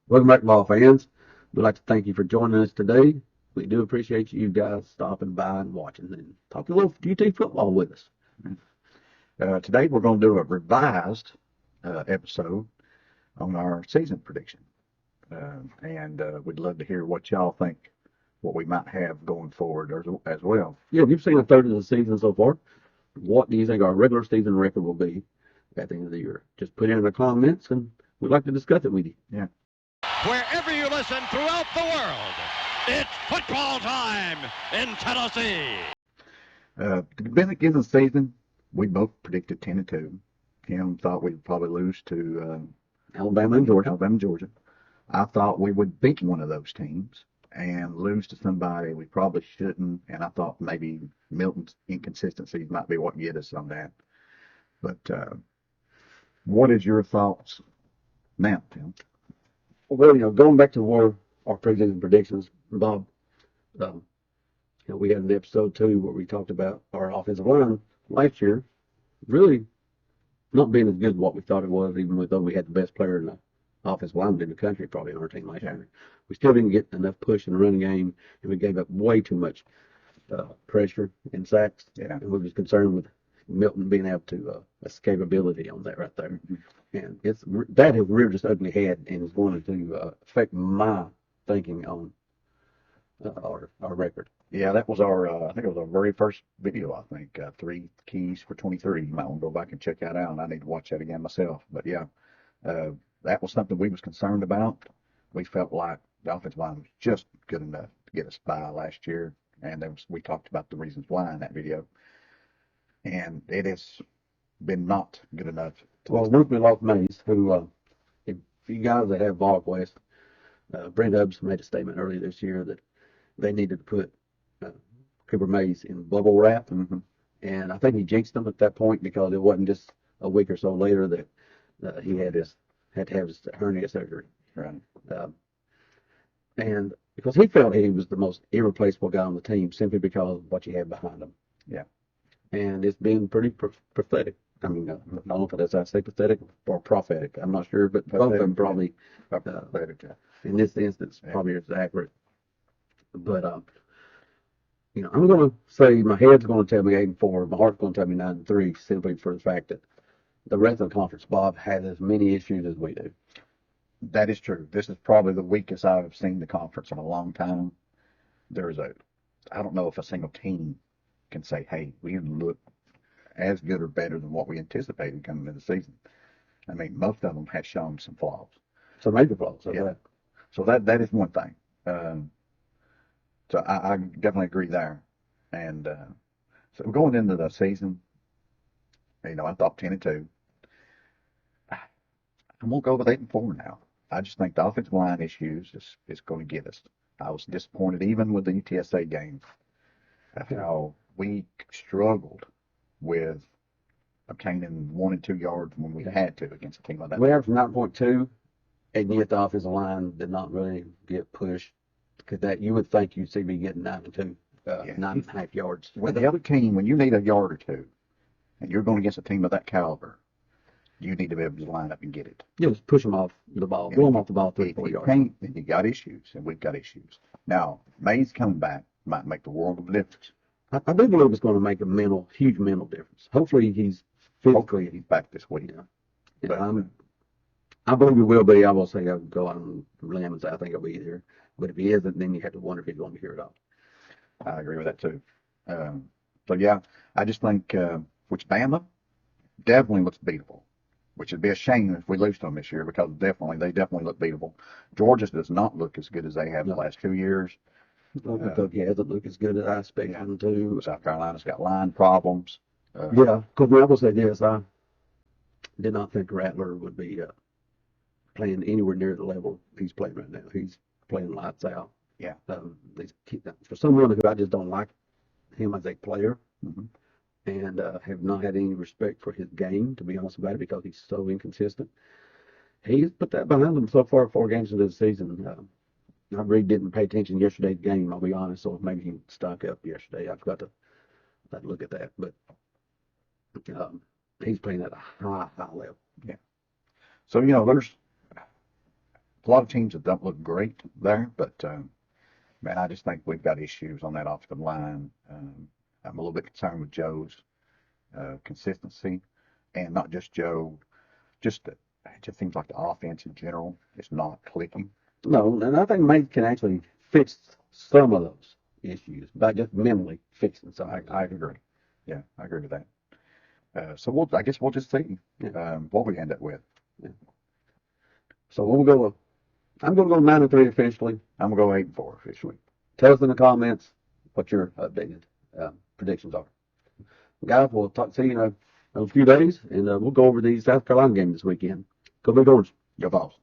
Welcome back, ball fans. We'd like to thank you for joining us today. We do appreciate you guys stopping by and watching and talking a little UT football with us. Today we're going to do a revised episode on our season prediction. And we'd love to hear what y'all think, what we might have going forward as well. Yeah, you've seen a third of the season so far. What do you think our regular season record will be at the end of the year? Just put it in the comments and we'd like to discuss it with you. Yeah. Wherever you listen throughout the world, it's football time in Tennessee. At the beginning of the season, we both predicted 10-2. Kim thought we'd probably lose to Alabama and Georgia. I thought we would beat one of those teams and lose to somebody we probably shouldn't. And I thought maybe Milton's inconsistencies might be what get us on that. But what is your thoughts now, Tim? Well, going back to our preseason predictions, Bob, we had an episode 2 where we talked about our offensive line last year really not being as good as what we thought it was, even though we had the best player in the offensive line in the country probably on our team last year. We still didn't get enough push in the running game, and we gave up way too much pressure and sacks. Yeah. And we was concerned with Milton being able to escapability on that right there. And that has reared its ugly head and is going to affect my thinking on our record. Yeah, that was our, I think it was our very first video, I think, 3 keys for 23. You might want to go back and check that out. I need to watch that again myself. But yeah, that was something we was concerned about. We felt like the offensive line was just good enough to get us by last year. And we talked about the reasons why in that video. And it has been not good enough. Well, we lost Mays, who, if you guys that have VolQuest, Brent Hubbs made a statement earlier this year that they needed to put Cooper Mays in bubble wrap. Mm-hmm. And I think he jinxed them at that point because it wasn't just a week or so later that he had to have his hernia surgery. Right. And because he felt he was the most irreplaceable guy on the team simply because of what you had behind him. Yeah. And it's been pretty pathetic. I mean, I don't know if I say pathetic or prophetic. I'm not sure, but both of them probably, in this instance, probably is accurate. But, I'm going to say my head's going to tell me 8-4. My heart's going to tell me 9-3, simply for the fact that the rest of the conference, Bob, has as many issues as we do. That is true. This is probably the weakest I've seen the conference in a long time. I don't know if a single team can say, hey, we look as good or better than what we anticipated coming into the season. I mean, most of them have shown some flaws. Some major flaws. Yeah. So that is one thing. So I definitely agree there. And so going into the season, I thought 10-2. I'm gonna go with 8-4 now. I just think the offensive line issues is going to get us. I was disappointed even with the UTSA game, how we struggled with obtaining 1 and 2 yards when we had to against a team like that. We averaged 9.2, and yet the offensive line did not really get pushed. Because that you would think you'd see me getting 9 and 2, 9.5 yards. With the other team, when you need a yard or two, and you're going against a team of that caliber, you need to be able to line up and get it. You just push them off the ball, blow them off the ball 3-4 yards. Then you got issues, and we've got issues. Now, Mays coming back might make the world of difference. I do believe it's going to make a huge mental difference. Hopefully he's physically. He's back this week. I believe he will be. I will say I'll go out on the limb and say I think he'll be there. But if he isn't, then you have to wonder if he's going to be here at all. I agree with that too. So yeah, I just think which Bama definitely looks beatable, which would be a shame if we lose to them this year because they definitely look beatable. Georgia does not look as good as they have the last 2 years. Kentucky hasn't looked as good as I expected them to. South Carolina's got line problems. Because I will say this, I did not think Rattler would be playing anywhere near the level he's playing right now. He's playing lights out. Yeah. For someone who I just don't like him as a player, mm-hmm. and have not had any respect for his game, to be honest about it, because he's so inconsistent. He's put that behind him so far 4 games into the season. I really didn't pay attention to yesterday's game, I'll be honest, so maybe he stuck up yesterday. I've got to look at that. But he's playing at a high level. Yeah. So, there's a lot of teams that don't look great there, but man, I just think we've got issues on that offensive line. I'm a little bit concerned with Joe's consistency, and not just Joe, just it just seems like the offense in general is not clicking. No, and I think Mike can actually fix some of those issues by just mentally fixing some. I agree. Yeah, I agree with that. So I guess we'll just see what we end up with. So we'll go. I'm going to go 9-3 officially. I'm gonna go 8-4 officially. Tell us in the comments what your updated predictions are. Guys, we'll see you in a few days, and we'll go over the South Carolina game this weekend. Go Big Orange. Go Vols.